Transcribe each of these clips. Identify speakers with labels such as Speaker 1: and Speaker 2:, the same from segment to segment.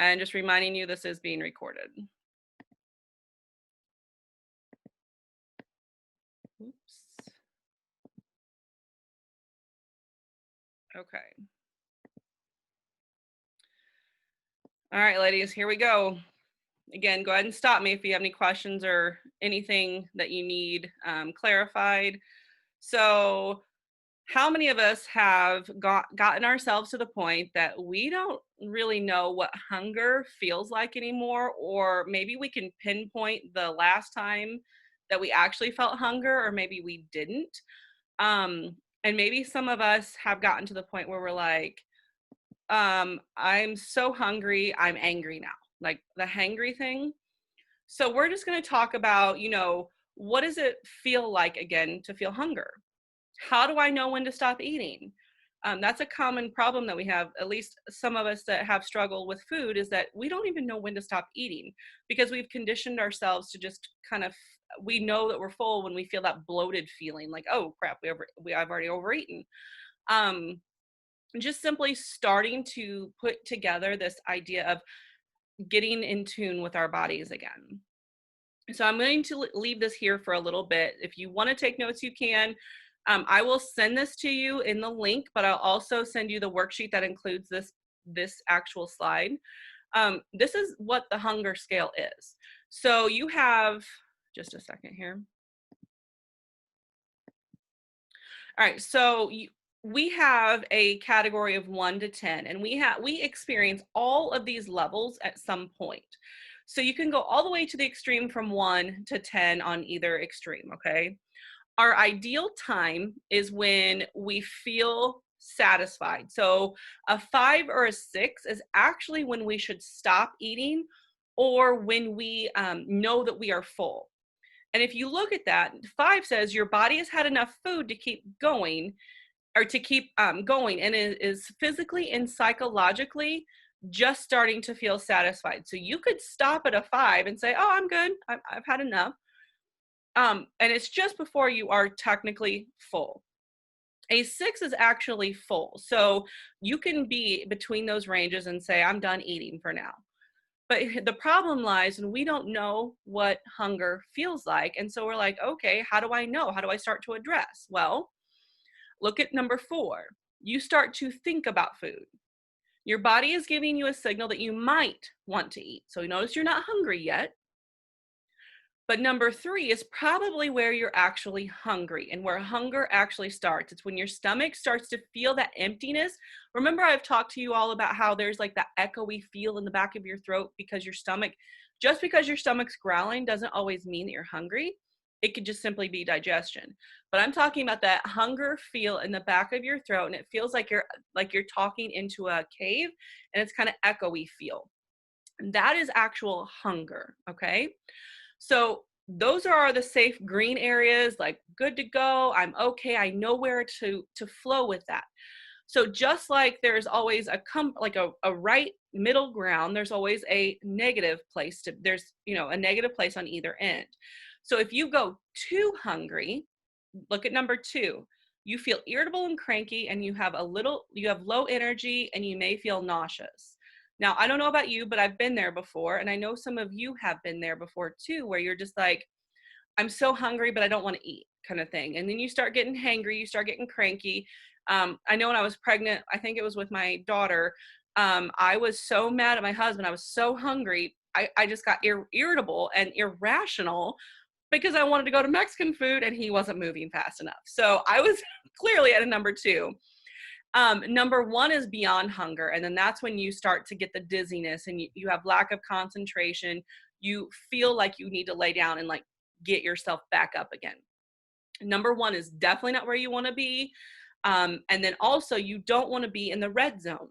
Speaker 1: And just reminding you, this is being recorded. Oops. Okay. All right, ladies, here we go. Again, go ahead and stop me if you have any questions or anything that you need clarified. So, how many of us have gotten ourselves to the point that we don't really know what hunger feels like anymore, or maybe we can pinpoint the last time that we actually felt hunger, or maybe we didn't? And maybe some of us have gotten to the point where we're like, I'm so hungry, I'm angry now, like the hangry thing. So we're just going to talk about, what does it feel like again to feel hunger? How do I know when to stop eating? That's a common problem that we have, at least some of us that have struggled with food, is that we don't even know when to stop eating because we've conditioned ourselves to just kind of, we know that we're full when we feel that bloated feeling like, oh crap, I've already overeaten. Um, just simply starting to put together this idea of getting in tune with our bodies again. So I'm going to leave this here for a little bit. If you want to take notes, you can. I will send this to you in the link, but I'll also send you the worksheet that includes this actual slide. This is what the hunger scale is. So you have, just a second here. All right, so we have a category of 1 to 10, and we experience all of these levels at some point. So you can go all the way to the extreme from 1 to 10 on either extreme, okay? Our ideal time is when we feel satisfied. So a 5 or a 6 is actually when we should stop eating, or when we know that we are full. And if you look at that, 5 says your body has had enough food to keep going, or to keep going, and it is physically and psychologically just starting to feel satisfied. So you could stop at a 5 and say, oh, I'm good, I've had enough. And it's just before you are technically full. A 6 is actually full. So you can be between those ranges and say, I'm done eating for now. But the problem lies when we don't know what hunger feels like. And so we're like, okay, how do I know? How do I start to address? Well, look at number 4. You start to think about food. Your body is giving you a signal that you might want to eat. So notice you're not hungry yet. But number 3 is probably where you're actually hungry and where hunger actually starts. It's when your stomach starts to feel that emptiness. Remember, I've talked to you all about how there's like that echoey feel in the back of your throat because just because your stomach's growling doesn't always mean that you're hungry. It could just simply be digestion. But I'm talking about that hunger feel in the back of your throat, and it feels like you're talking into a cave, and it's kind of echoey feel. That is actual hunger, okay? So those are the safe green areas, like good to go, I'm okay, I know where to flow with that. So just like there's always a right middle ground, there's always a negative place there's a negative place on either end. So if you go too hungry, look at number 2. You feel irritable and cranky, and you have low energy, and you may feel nauseous. Now, I don't know about you, but I've been there before, and I know some of you have been there before too, where you're just like, I'm so hungry, but I don't want to eat, kind of thing. And then you start getting hangry, you start getting cranky. I know when I was pregnant, I think it was with my daughter, I was so mad at my husband. I was so hungry. I just got irritable and irrational because I wanted to go to Mexican food and he wasn't moving fast enough. So I was clearly at a number 2. Number 1 is beyond hunger. And then that's when you start to get the dizziness and you have lack of concentration. You feel like you need to lay down and like get yourself back up again. Number 1 is definitely not where you want to be. And then also you don't want to be in the red zone.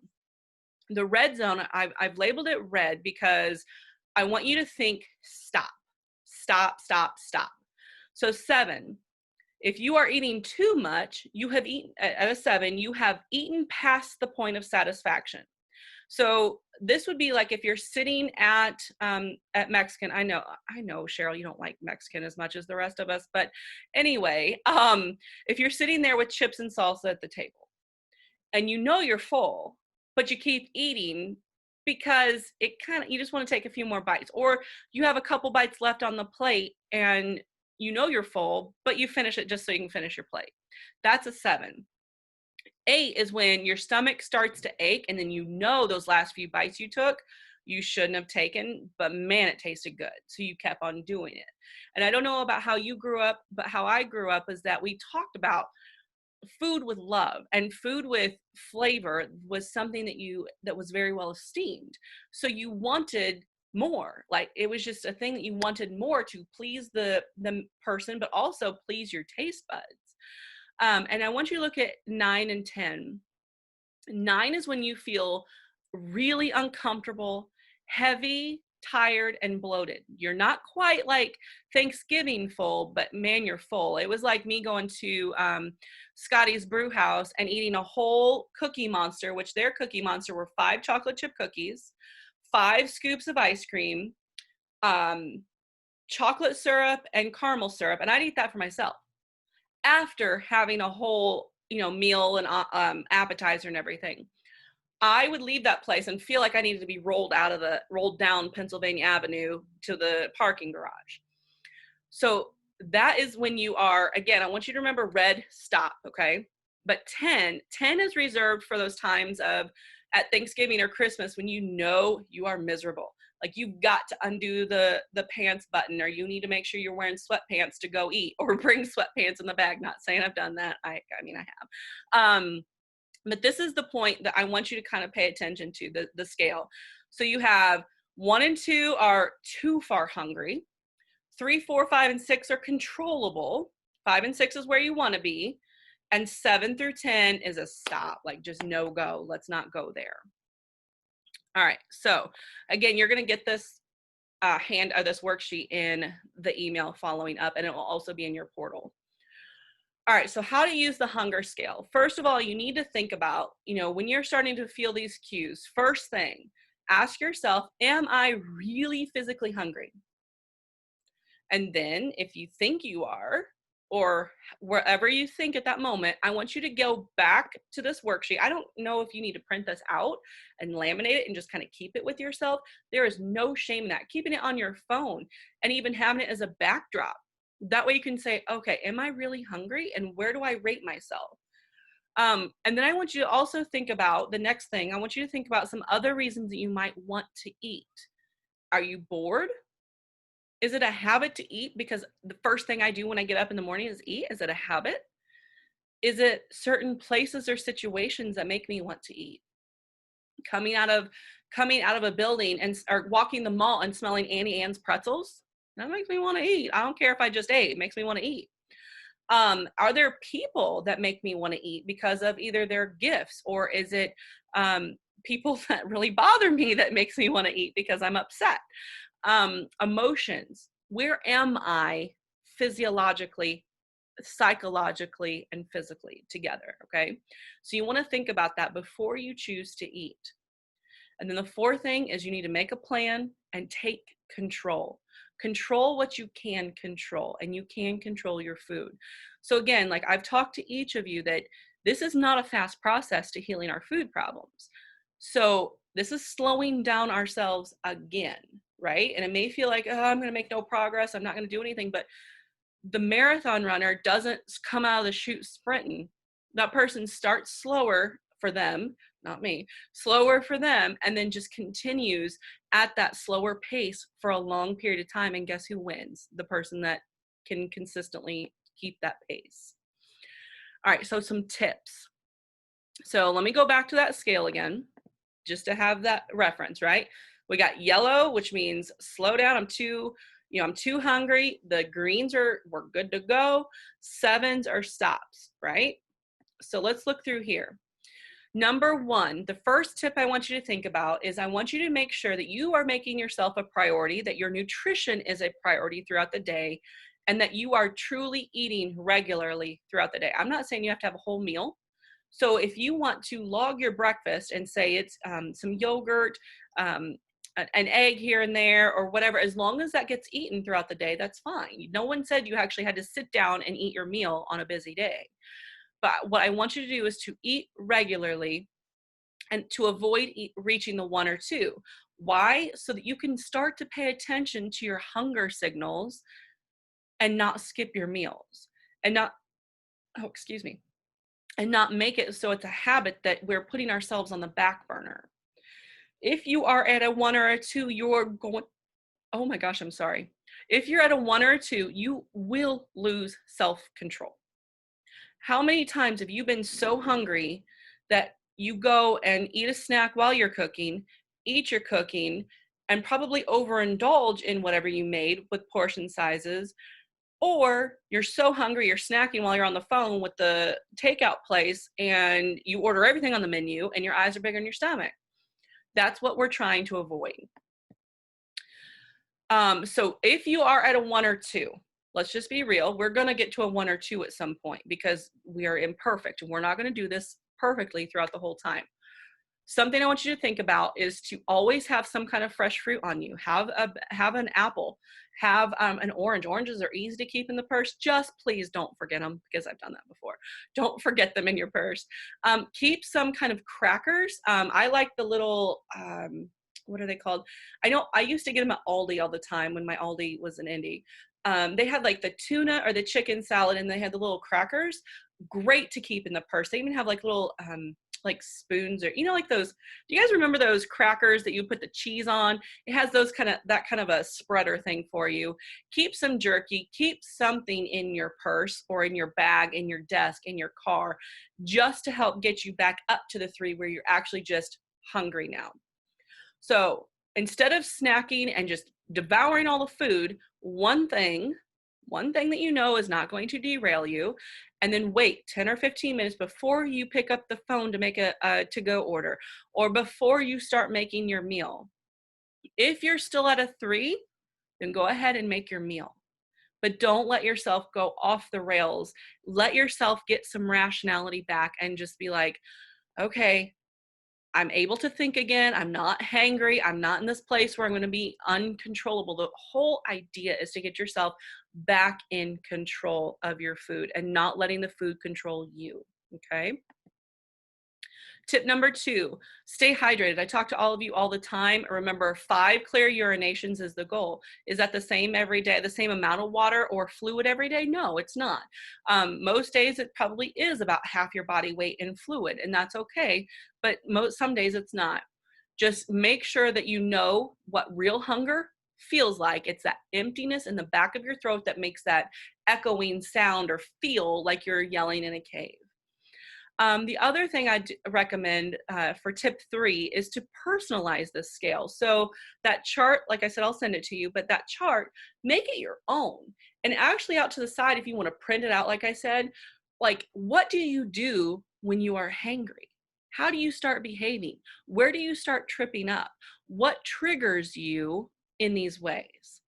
Speaker 1: The red zone, I've labeled it red because I want you to think stop, stop, stop, stop. So 7, if you are eating too much, you have eaten at a 7, you have eaten past the point of satisfaction. So this would be like if you're sitting at Mexican. I know, Cheryl, you don't like Mexican as much as the rest of us, but anyway, if you're sitting there with chips and salsa at the table, and you know you're full, but you keep eating, because it kind of, you just want to take a few more bites, or you have a couple bites left on the plate and you know you're full, but you finish it just so you can finish your plate. That's a 7. 8 is when your stomach starts to ache and then you know those last few bites you took you shouldn't have taken, but man, it tasted good, so you kept on doing it. And I don't know about how you grew up, but how I grew up is that we talked about food with love, and food with flavor was something that was very well esteemed. So you wanted more, like it was just a thing that you wanted more to please the person, but also please your taste buds. And I want you to look at 9 and 10. 9 is when you feel really uncomfortable, heavy, tired, and bloated. You're not quite like Thanksgiving full, but man, you're full. It was like me going to Scotty's Brew House and eating a whole Cookie Monster, which their Cookie Monster were 5 chocolate chip cookies, 5 scoops of ice cream, chocolate syrup, and caramel syrup. And I'd eat that for myself after having a whole, meal and appetizer and everything. I would leave that place and feel like I needed to be rolled down Pennsylvania Avenue to the parking garage. So that is when you are, again, I want you to remember red, stop, okay? But 10 is reserved for those times of at Thanksgiving or Christmas when you know you are miserable. Like you've got to undo the pants button, or you need to make sure you're wearing sweatpants to go eat, or bring sweatpants in the bag. Not saying I've done that. I mean, I have. But this is the point that I want you to kind of pay attention to, the scale. So you have 1 and 2 are too far hungry. 3, 4, 5, and 6 are controllable. 5 and 6 is where you want to be. And 7 through 10 is a stop, like just no go. Let's not go there. All right. So again, you're going to get this this worksheet in the email following up, and it will also be in your portal. All right, so how to use the hunger scale. First of all, you need to think about, when you're starting to feel these cues, first thing, ask yourself, am I really physically hungry? And then if you think you are, or wherever you think at that moment, I want you to go back to this worksheet. I don't know if you need to print this out and laminate it and just kind of keep it with yourself. There is no shame in that. Keeping it on your phone and even having it as a backdrop. That way you can say, okay, am I really hungry? And where do I rate myself? And then I want you to also think about the next thing. I want you to think about some other reasons that you might want to eat. Are you bored? Is it a habit to eat because the first thing I do when I get up in the morning is eat? Is it a habit? Is it certain places or situations that make me want to eat? Coming out of a building or walking the mall and smelling Auntie Anne's pretzels, that makes me want to eat. I don't care if I just ate, it makes me want to eat. Are there people that make me want to eat because of either their gifts, or is it people that really bother me that makes me want to eat because I'm upset? Emotions. Where am I physiologically, psychologically, and physically together? Okay. So you want to think about that before you choose to eat. And then the fourth thing is you need to make a plan and take control. Control what you can control, and you can control your food. So again, like I've talked to each of you that this is not a fast process to healing our food problems. So this is slowing down ourselves again, right? And it may feel like, oh, I'm going to make no progress, I'm not going to do anything, but the marathon runner doesn't come out of the chute sprinting. That person starts slower for them, not me, slower for them, and then just continues at that slower pace for a long period of time. And guess who wins? The person that can consistently keep that pace. All right, so some tips. So let me go back to that scale again, just to have that reference, right? We got yellow, which means slow down. I'm too hungry. The greens we're good to go. 7s are stops, right? So let's look through here. Number 1, the first tip I want you to think about is I want you to make sure that you are making yourself a priority, that your nutrition is a priority throughout the day, and that you are truly eating regularly throughout the day. I'm not saying you have to have a whole meal. So if you want to log your breakfast and say it's some yogurt, an egg here and there, or whatever, as long as that gets eaten throughout the day, that's fine. No one said you actually had to sit down and eat your meal on a busy day. But what I want you to do is to eat regularly and to avoid reaching the 1 or 2. Why? So that you can start to pay attention to your hunger signals and not skip your meals and not, oh, excuse me, and not make it so it's a habit that we're putting ourselves on the back burner. If you are at a 1 or a 2, you're going, oh my gosh, I'm sorry. If you're at a 1 or a 2, you will lose self-control. How many times have you been so hungry that you go and eat a snack while you're cooking, eat your cooking, and probably overindulge in whatever you made with portion sizes, or you're so hungry you're snacking while you're on the phone with the takeout place and you order everything on the menu and your eyes are bigger than your stomach. That's what we're trying to avoid. So if you are at a 1 or 2, let's just be real, we're going to get to a 1 or 2 at some point because we are imperfect and we're not going to do this perfectly throughout the whole time. Something I want you to think about is to always have some kind of fresh fruit on you. Have an apple, have an orange. Oranges are easy to keep in the purse. Just please don't forget them, because I've done that before. Don't forget them in your purse. Keep some kind of crackers. I like the little, what are they called? I know I used to get them at Aldi all the time when my Aldi was in Indy. They had like the tuna or the chicken salad, and they had the little crackers. Great to keep in the purse. They even have like little like spoons, or like those, do you guys remember those crackers that you put the cheese on? It has those that kind of a spreader thing for you. Keep some jerky, keep something in your purse or in your bag, in your desk, in your car, just to help get you back up to the 3 where you're actually just hungry now. So instead of snacking and just devouring all the food, one thing that you know is not going to derail you, and then wait 10 or 15 minutes before you pick up the phone to make a to-go order or before you start making your meal. If you're still at a 3, then go ahead and make your meal. But don't let yourself go off the rails. Let yourself get some rationality back and just be like, okay, I'm able to think again. I'm not hangry. I'm not in this place where I'm going to be uncontrollable. The whole idea is to get yourself back in control of your food and not letting the food control you. Okay. Tip number 2, stay hydrated. I talk to all of you all the time. Remember, 5 clear urinations is the goal. Is that the same every day, the same amount of water or fluid every day? No, it's not. Most days it probably is about half your body weight in fluid, and that's okay. But some days it's not. Just make sure that you know what real hunger feels like. It's that emptiness in the back of your throat that makes that echoing sound or feel like you're yelling in a cave. The other thing I recommend for tip 3 is to personalize this scale. So that chart, like I said, I'll send it to you, but that chart, make it your own. And actually out to the side, if you want to print it out, like I said, like, what do you do when you are hangry? How do you start behaving? Where do you start tripping up? What triggers you in these ways?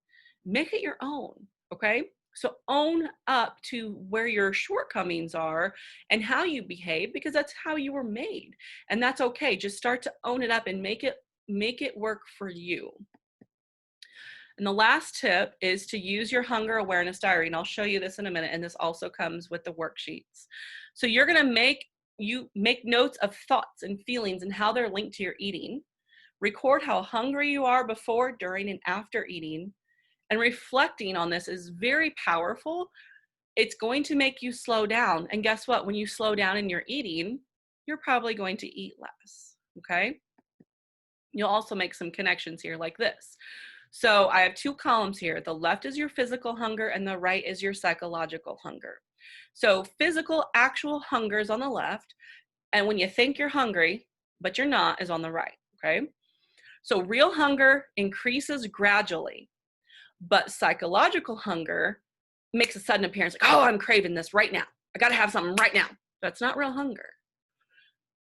Speaker 1: Make it your own, okay? So own up to where your shortcomings are and how you behave, because that's how you were made. And that's okay. Just start to own it up and make it work for you. And the last tip is to use your hunger awareness diary. And I'll show you this in a minute. And this also comes with the worksheets. So you're going to make notes of thoughts and feelings and how they're linked to your eating. Record how hungry you are before, during, and after eating. And reflecting on this is very powerful. It's going to make you slow down. And guess what? When you slow down in your eating, you're probably going to eat less, okay? You'll also make some connections here like this. So I have 2 columns here. The left is your physical hunger and the right is your psychological hunger. So physical, actual hunger is on the left. And when you think you're hungry, but you're not, is on the right, okay? So real hunger increases gradually. But psychological hunger makes a sudden appearance, like, oh, I'm craving this right now. I got to have something right now. That's not real hunger.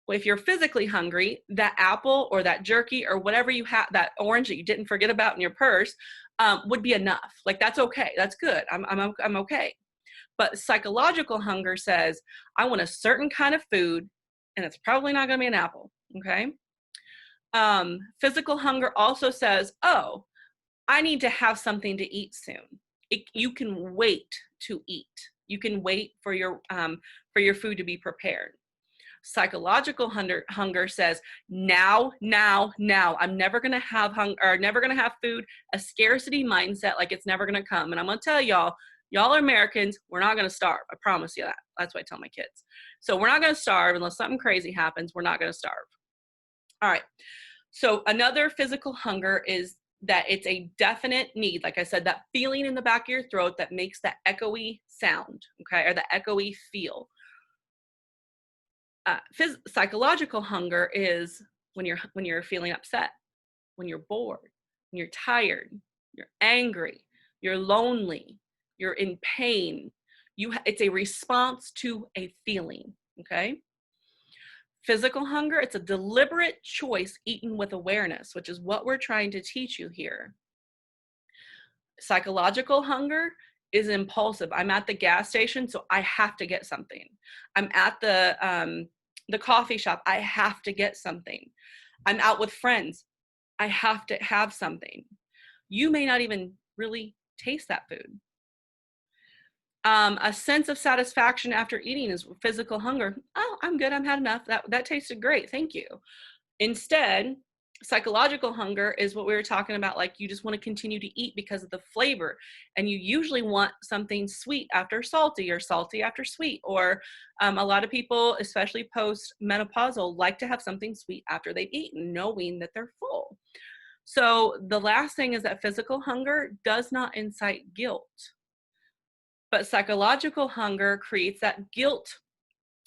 Speaker 1: Well, if you're physically hungry, that apple or that jerky or whatever you have, that orange that you didn't forget about in your purse, would be enough. Like, that's okay. That's good. I'm okay. But psychological hunger says, I want a certain kind of food, and it's probably not going to be an apple. Okay. Physical hunger also says, oh, I need to have something to eat soon. You can wait to eat. You can wait for your food to be prepared. Psychological hunger says, now, now, now. I'm never going to have hunger, or never going to have food, a scarcity mindset, like it's never going to come. And I'm going to tell y'all are Americans. We're not going to starve. I promise you that. That's what I tell my kids. So we're not going to starve unless something crazy happens. We're not going to starve. All right. So another physical hunger is that it's a definite need. Like I said, that feeling in the back of your throat that makes that echoey sound, okay, or the echoey feel. Psychological hunger is when you're feeling upset, when you're bored, when you're tired, you're angry, you're lonely, you're in pain. It's a response to a feeling, okay? Physical hunger, it's a deliberate choice eaten with awareness, which is what we're trying to teach you here. Psychological hunger is impulsive. I'm at the gas station, so I have to get something. I'm at the coffee shop, I have to get something. I'm out with friends, I have to have something. You may not even really taste that food. A sense of satisfaction after eating is physical hunger. Oh, I'm good. I've had enough. That tasted great. Thank you. Instead, psychological hunger is what we were talking about. Like you just want to continue to eat because of the flavor. And you usually want something sweet after salty, or salty after sweet. Or a lot of people, especially post-menopausal, like to have something sweet after they've eaten, knowing that they're full. So the last thing is that physical hunger does not incite guilt. But psychological hunger creates that guilt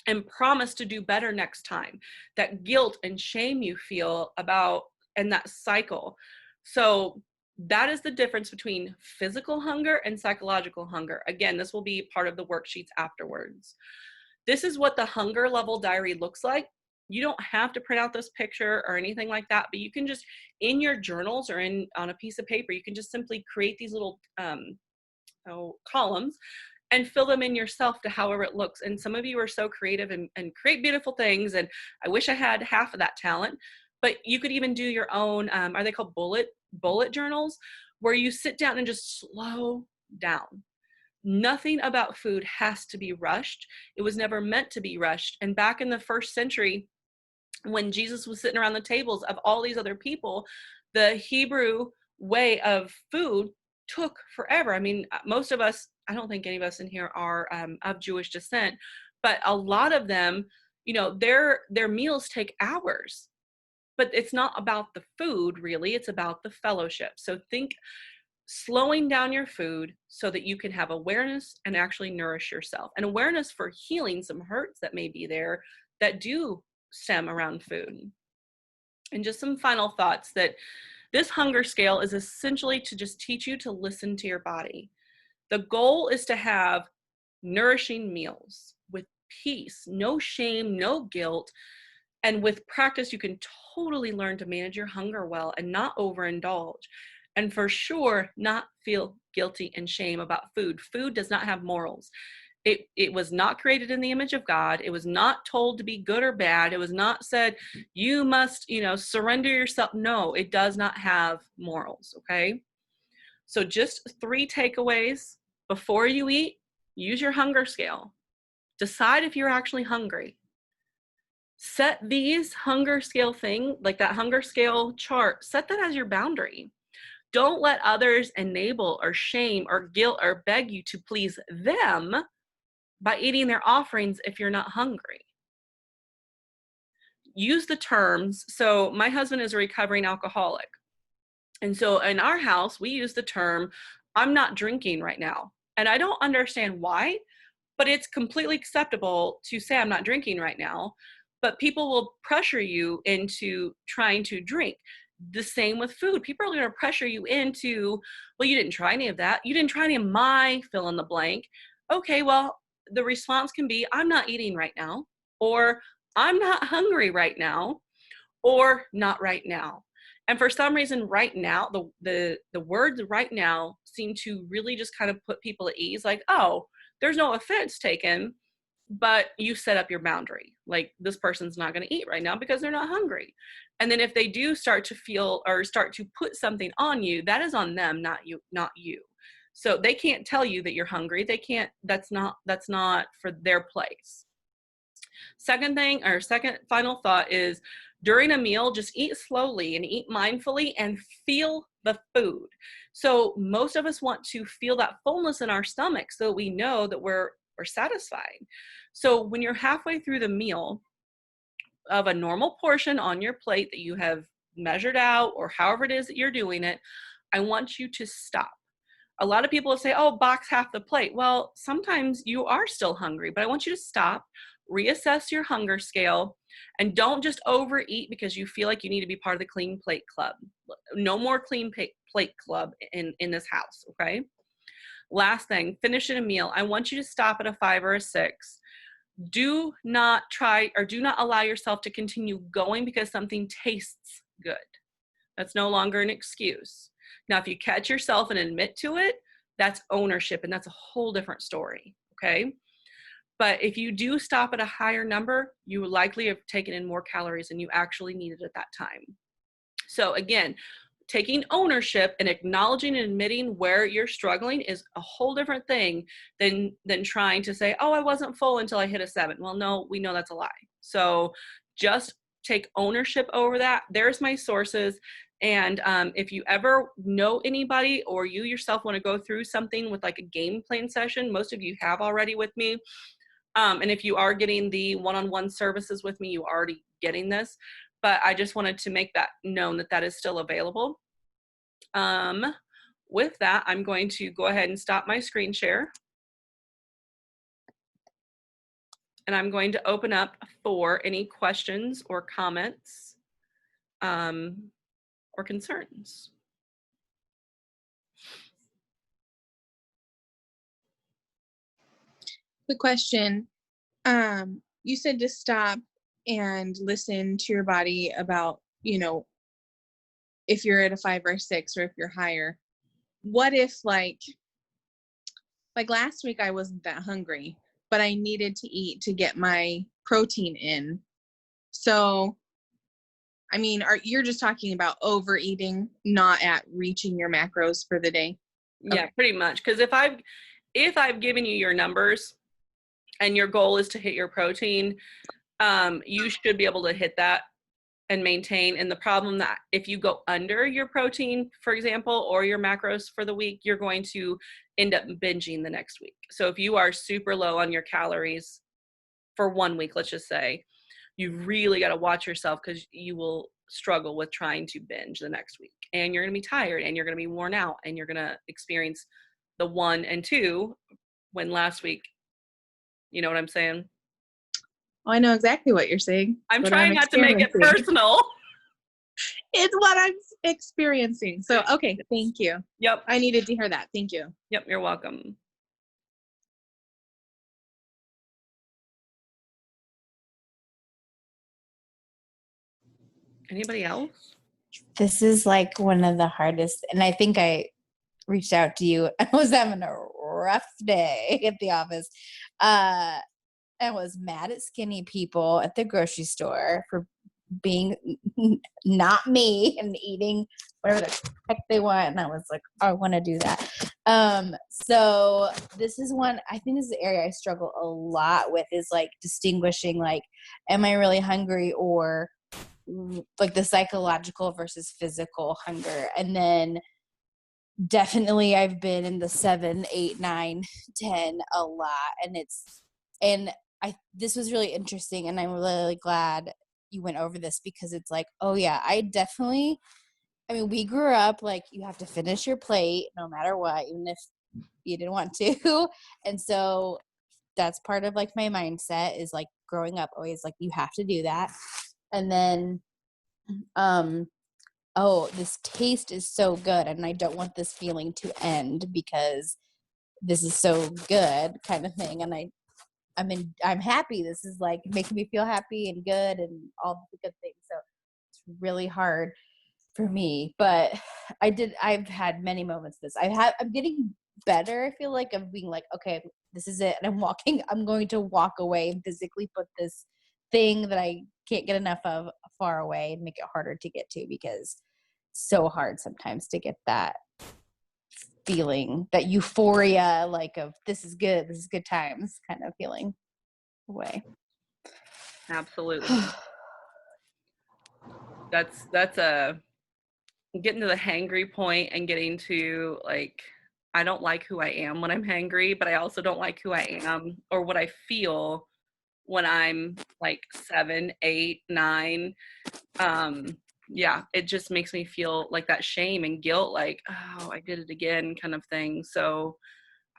Speaker 1: and promise to do better next time. That guilt and shame you feel about, and that cycle. So that is the difference between physical hunger and psychological hunger. Again, this will be part of the worksheets afterwards. This is what the hunger level diary looks like. You don't have to print out this picture or anything like that, but you can just, in your journals or on a piece of paper, you can just simply create these little columns and fill them in yourself to however it looks. And some of you are so creative and create beautiful things. And I wish I had half of that talent, but you could even do your own, are they called bullet journals, where you sit down and just slow down. Nothing about food has to be rushed. It was never meant to be rushed. And back in the first century, when Jesus was sitting around the tables of all these other people, the Hebrew way of food took forever. I mean, most of us, I don't think any of us in here are of Jewish descent, but a lot of them, their meals take hours. But it's not about the food, really. It's about the fellowship. So think slowing down your food so that you can have awareness and actually nourish yourself, and awareness for healing some hurts that may be there that do stem around food. And just some final thoughts, that this hunger scale is essentially to just teach you to listen to your body. The goal is to have nourishing meals with peace, no shame, no guilt. And with practice, you can totally learn to manage your hunger well and not overindulge. And for sure, not feel guilty and shame about food. Food does not have morals. It was not created in the image of God. It was not told to be good or bad. It was not said, you must, surrender yourself. No, it does not have morals, okay? So just 3 takeaways. Before you eat, use your hunger scale. Decide if you're actually hungry. Set these hunger scale thing, like that hunger scale chart, set that as your boundary. Don't let others enable or shame or guilt or beg you to please them by eating their offerings if you're not hungry. Use the terms. So my husband is a recovering alcoholic. And so in our house, we use the term, I'm not drinking right now. And I don't understand why, but it's completely acceptable to say I'm not drinking right now. But people will pressure you into trying to drink. The same with food. People are going to pressure you into, well, you didn't try any of that. You didn't try any of my fill in the blank. Okay, well, the response can be, I'm not eating right now, or I'm not hungry right now, or not right now. And for some reason, right now, the words right now seem to really just kind of put people at ease. Like, oh, there's no offense taken, but you set up your boundary. Like, this person's not going to eat right now because they're not hungry. And then if they do start to feel or start to put something on you, that is on them, not you. So they can't tell you that you're hungry. They can't, that's not for their place. Second thing, or second final thought is during a meal, just eat slowly and eat mindfully and feel the food. So most of us want to feel that fullness in our stomach so we know that we're satisfied. So when you're halfway through the meal of a normal portion on your plate that you have measured out or however it is that you're doing it, I want you to stop. A lot of people will say, oh, box half the plate. Well, sometimes you are still hungry, but I want you to stop, reassess your hunger scale, and don't just overeat because you feel like you need to be part of the clean plate club. No more clean plate club in this house, okay? Last thing, finishing a meal. I want you to stop at a 5 or a 6. Do not try or do not allow yourself to continue going because something tastes good. That's no longer an excuse. Now, if you catch yourself and admit to it, that's ownership, and that's a whole different story, okay? But if you do stop at a higher number, you likely have taken in more calories than you actually needed at that time. So again, taking ownership and acknowledging and admitting where you're struggling is a whole different thing than trying to say, oh, I wasn't full until I hit a 7. Well, no, we know that's a lie. So just take ownership over that. There's my sources. And if you ever know anybody or you yourself want to go through something with like a game plan session, most of you have already with me. And if you are getting the one-on-one services with me, you are already getting this. But I just wanted to make that known that that is still available. With that, I'm going to go ahead and stop my screen share. And I'm going to open up for any questions or comments or concerns.
Speaker 2: Quick question. You said to stop and listen to your body about, you know, if you're at a 5 or a 6 or if you're higher. What if like last week I wasn't that hungry, but I needed to eat to get my protein in. So, I mean, you're just talking about overeating, not at reaching your macros for the day?
Speaker 1: Yeah,
Speaker 2: Okay.
Speaker 1: pretty much. Because if I've given you your numbers and your goal is to hit your protein, you should be able to hit that and maintain. And the problem that if you go under your protein, for example, or your macros for the week, you're going to end up binging the next week. So if you are super low on your calories for 1 week, let's just say, you really got to watch yourself because you will struggle with trying to binge the next week. And you're going to be tired and you're going to be worn out and you're going to experience the 1 and 2 when last week, you know what I'm saying?
Speaker 2: Oh, I know exactly what you're saying.
Speaker 1: I'm trying not to make it personal.
Speaker 2: It's what I'm experiencing. So, okay, thank you.
Speaker 1: Yep.
Speaker 2: I needed to hear that. Thank you.
Speaker 1: Yep, you're welcome. Anybody else?
Speaker 3: This is like one of the hardest, and I think I reached out to you. I was having a rough day at the office. I was mad at skinny people at the grocery store for being not me and eating whatever the heck they want. And I was like, oh, I want to do that. So this is one, I think this is the area I struggle a lot with, is like distinguishing, like, am I really hungry, or like the psychological versus physical hunger. And then definitely I've been in the 7, 8, 9, 10 a lot. And this was really interesting. And I'm really glad you went over this, because it's like, oh yeah, we grew up like you have to finish your plate no matter what, even if you didn't want to. And so that's part of like my mindset, is like growing up always like you have to do that. And then oh, this taste is so good and I don't want this feeling to end because this is so good, kind of thing. And I'm happy. This is like making me feel happy and good and all the good things. So it's really hard for me, but I've had many moments this. I'm getting better. I feel like, of being like, okay, this is it. And I'm going to walk away and physically put this thing that I can't get enough of far away and make it harder to get to, because it's so hard sometimes to get that feeling, that euphoria, like of this is good times kind of feeling away.
Speaker 1: Absolutely. That's a getting to the hangry point and getting to like, I don't like who I am when I'm hangry, but I also don't like who I am or what I feel when I'm like 7, 8, 9. Yeah, it just makes me feel like that shame and guilt, like, oh, I did it again kind of thing. So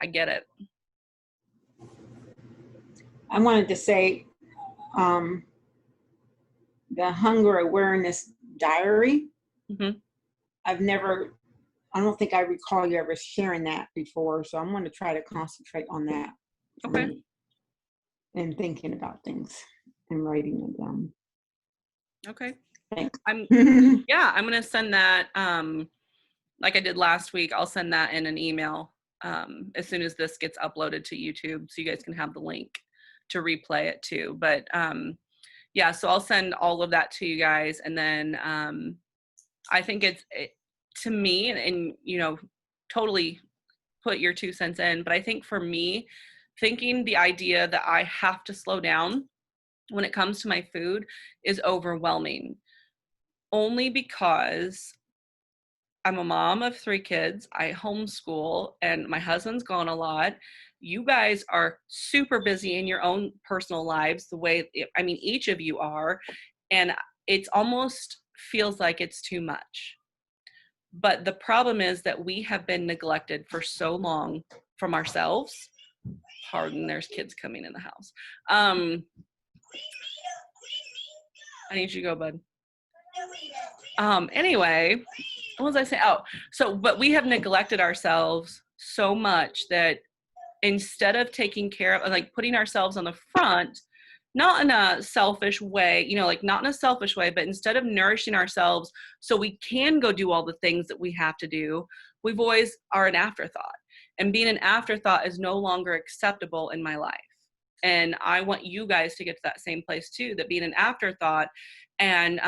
Speaker 1: I get it.
Speaker 4: I wanted to say the hunger awareness diary.
Speaker 1: Mm-hmm.
Speaker 4: I don't think I recall you ever sharing that before. So I'm going to try to concentrate on that for
Speaker 1: Okay.
Speaker 4: me and thinking about things and writing them down.
Speaker 1: Okay.
Speaker 4: Thanks.
Speaker 1: I'm gonna send that like I did last week. I'll send that in an email as soon as this gets uploaded to YouTube, so you guys can have the link to replay it too. But yeah, so I'll send all of that to you guys, and then I think to me, and you know, totally put your 2 cents in, but I think for me, thinking the idea that I have to slow down when it comes to my food is overwhelming, only because I'm a mom of 3 kids. I homeschool and my husband's gone a lot. You guys are super busy in your own personal lives, I mean, each of you are. And it's almost feels like it's too much. But the problem is that we have been neglected for so long from ourselves. Pardon, there's kids coming in the house. I need you to go, bud. Anyway, what was I saying? Oh, so, but we have neglected ourselves so much that instead of taking care of, like putting ourselves on the front, not in a selfish way, you know, like not in a selfish way, but instead of nourishing ourselves so we can go do all the things that we have to do, we've always are an afterthought. And being an afterthought is no longer acceptable in my life. And I want you guys to get to that same place too, that being an afterthought and,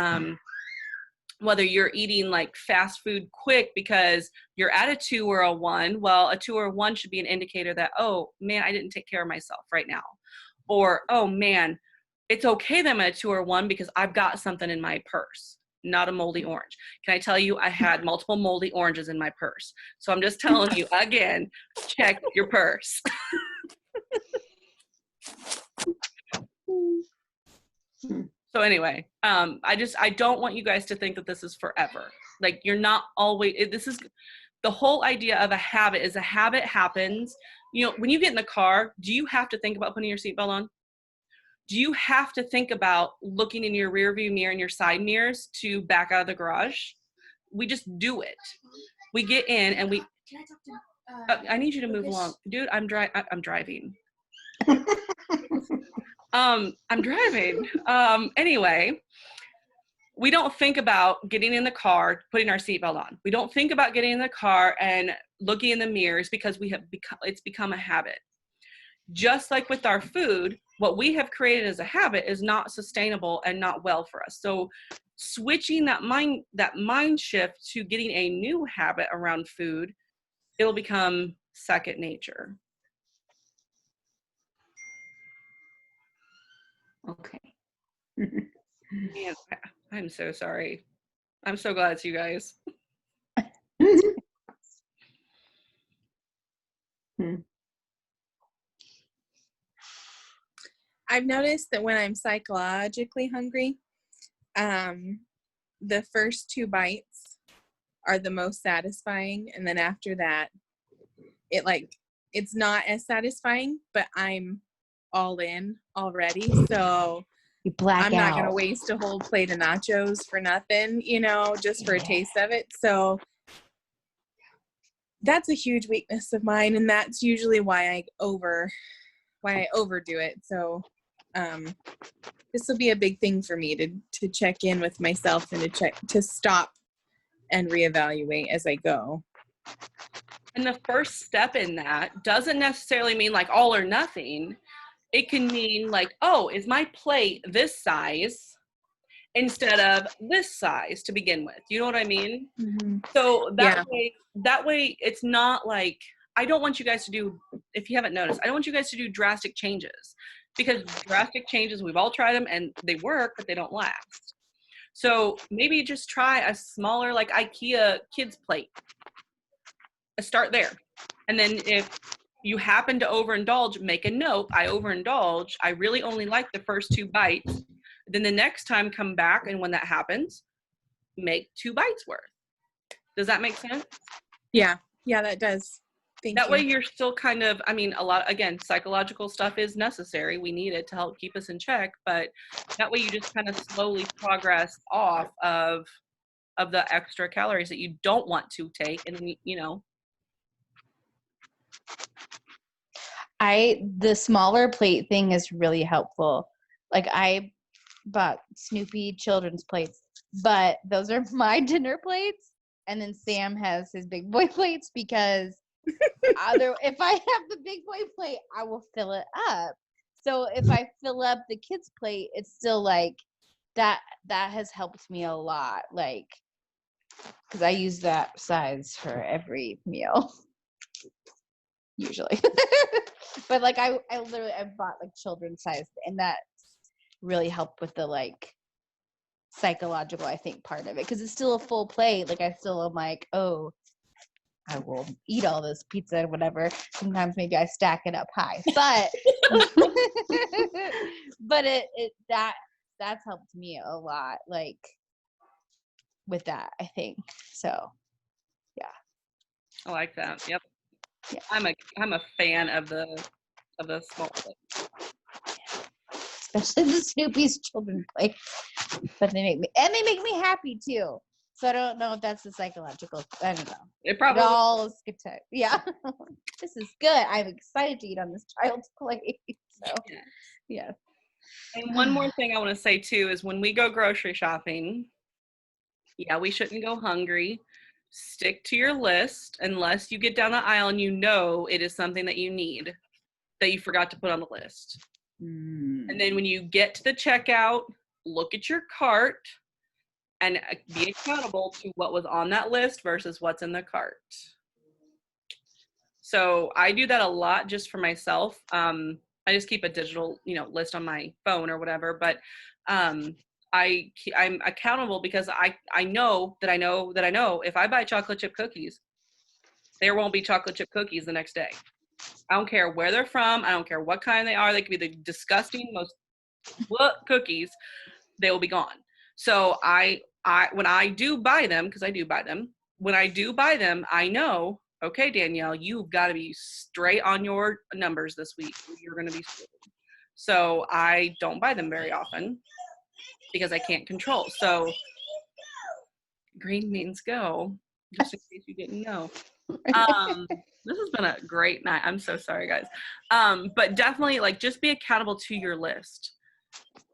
Speaker 1: whether you're eating like fast food quick because you're at a 2 or a 1, well, a 2 or a 1 should be an indicator that, oh man, I didn't take care of myself right now. Or, oh man, it's okay that I'm at a 2 or 1 because I've got something in my purse, not a moldy orange. Can I tell you, I had multiple moldy oranges in my purse. So I'm just telling you again, check your purse. So anyway, I don't want you guys to think that this is forever. Like you're not always, this is the whole idea of a habit is a habit happens. You know, when you get in the car, do you have to think about putting your seatbelt on? Do you have to think about looking in your rear view mirror and your side mirrors to back out of the garage? We just do it. We get in and we, I need you to move along. Dude, I'm driving. I'm driving. Anyway, we don't think about getting in the car, putting our seatbelt on. We don't think about getting in the car and looking in the mirrors because it's become a habit. Just like with our food, what we have created as a habit is not sustainable and not well for us. So switching that mind shift to getting a new habit around food, it'll become second nature.
Speaker 4: Okay.
Speaker 1: Man, I'm so sorry. I'm so glad it's you guys.
Speaker 2: I've noticed that when I'm psychologically hungry, the first 2 bites are the most satisfying, and then after that, it's not as satisfying, but I'm all in already. So
Speaker 3: You black
Speaker 2: I'm not gonna
Speaker 3: out.
Speaker 2: waste a whole plate of nachos for nothing, you know, just for a taste of it. So that's a huge weakness of mine, and that's usually why I overdo it. So this will be a big thing for me to check in with myself and to stop and reevaluate as I go.
Speaker 1: And the first step in that doesn't necessarily mean like all or nothing. It can mean like, oh, is my plate this size instead of this size to begin with? You know what I mean?
Speaker 2: Mm-hmm.
Speaker 1: So that way it's not like, I don't want you guys to do, if you haven't noticed, I don't want you guys to do drastic changes. because drastic changes, we've all tried them and they work, but they don't last. So maybe just try a smaller, like IKEA kids plate. Start there. And then if you happen to overindulge, make a note. I overindulge. I really only like the first 2 bites. Then the next time come back, and when that happens, make 2 bites worth. Does that make sense?
Speaker 2: Yeah, that does. Thank
Speaker 1: That
Speaker 2: you.
Speaker 1: way you're still kind of, I mean, a lot, again, psychological stuff is necessary. We need it to help keep us in check, but that way you just kind of slowly progress off of the extra calories that you don't want to take. And then, you know.
Speaker 3: The smaller plate thing is really helpful. Like I bought Snoopy children's plates, but those are my dinner plates. And then Sam has his big boy plates because if I have the big boy plate, I will fill it up. So if I fill up the kids' plate, it's still like that has helped me a lot. Like, because I use that size for every meal. Usually. But like I bought like children's size, and that really helped with the like psychological, I think, part of it, because it's still a full plate. Like I still am like, oh, I will eat all this pizza or whatever. Sometimes maybe I stack it up high, but but that's helped me a lot, like with that, I think. So yeah,
Speaker 1: I like that. Yep.
Speaker 3: Yeah.
Speaker 1: I'm a fan of the small plate.
Speaker 3: Especially the Snoopy's children play, but they make me happy too. So I don't know if that's the psychological. I don't know.
Speaker 1: It probably
Speaker 3: all is good time. Yeah, this is good. I'm excited to eat on this child's plate. So yeah.
Speaker 1: And one more thing I want to say too is when we go grocery shopping, yeah, we shouldn't go hungry. Stick to your list unless you get down the aisle and you know it is something that you need that you forgot to put on the list. And then when you get to the checkout, look at your cart and be accountable to what was on that list versus what's in the cart. So I do that a lot just for myself. I just keep a digital, list on my phone or whatever, but I'm accountable because I know if I buy chocolate chip cookies, there won't be chocolate chip cookies the next day. I don't care where they're from. I don't care what kind they are. They could be the disgusting, most cookies. They will be gone. So when I do buy them, because I do buy them, when I do buy them, I know, okay, Danielle, you've got to be straight on your numbers this week. You're going to be screwed. So I don't buy them very often because I can't control. So green means go, just in case you didn't know. This has been a great night. I'm so sorry, guys. But definitely, like, just be accountable to your list.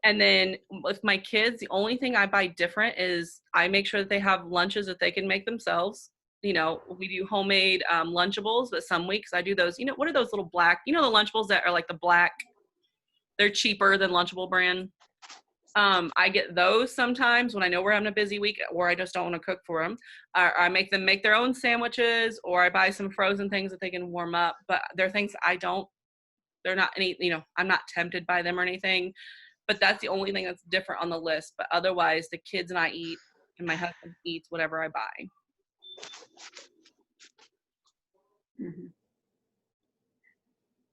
Speaker 1: And then with my kids, the only thing I buy different is I make sure that they have lunches that they can make themselves. We do homemade Lunchables, but some weeks I do those. What are those little black, the Lunchables that are like the black, they're cheaper than Lunchable brand. I get those sometimes when I know we're having a busy week or I just don't want to cook for them. I make them make their own sandwiches, or I buy some frozen things that they can warm up. But they're things they're not any, I'm not tempted by them or anything. But that's the only thing that's different on the list. But otherwise, the kids and I eat, and my husband eats whatever I buy.
Speaker 4: Mm-hmm.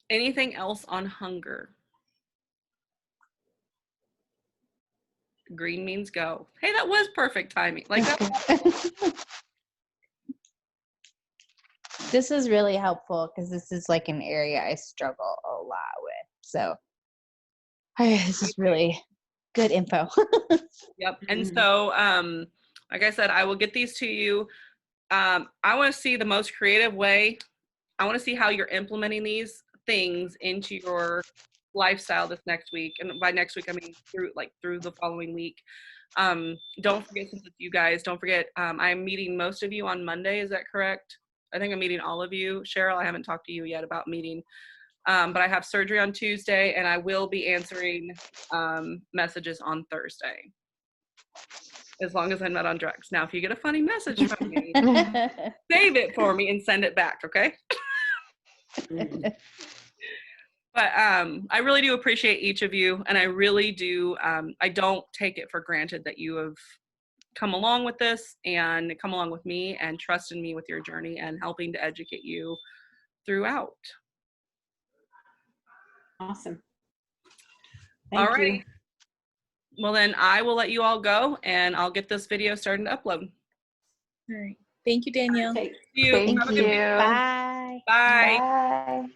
Speaker 1: Anything else on hunger? Green means go. Hey, that was perfect timing. Like that.
Speaker 3: This is really helpful because this is like an area I struggle a lot with. So this is really good info.
Speaker 1: Yep. And so, like I said, I will get these to you. I want to see the most creative way. I want to see how you're implementing these things into your lifestyle this next week. And by next week, I mean through the following week. Don't forget, since it's you guys, don't forget, I'm meeting most of you on Monday. Is that correct? I think I'm meeting all of you. Cheryl, I haven't talked to you yet about meeting. But I have surgery on Tuesday, and I will be answering messages on Thursday, as long as I'm not on drugs. Now, if you get a funny message from me, save it for me and send it back, okay? But I really do appreciate each of you, and I really do. I don't take it for granted that you have come along with this and come along with me and trust in me with your journey and helping to educate you throughout.
Speaker 4: Awesome.
Speaker 1: All
Speaker 4: Thank
Speaker 1: right.
Speaker 4: you.
Speaker 1: Well, then I will let you all go, and I'll get this video started to upload.
Speaker 2: All right. Thank you, Danielle.
Speaker 4: Okay.
Speaker 1: See you.
Speaker 5: Thank
Speaker 1: Have a good
Speaker 5: you.
Speaker 1: week.
Speaker 3: Bye.
Speaker 1: Bye.
Speaker 5: Bye.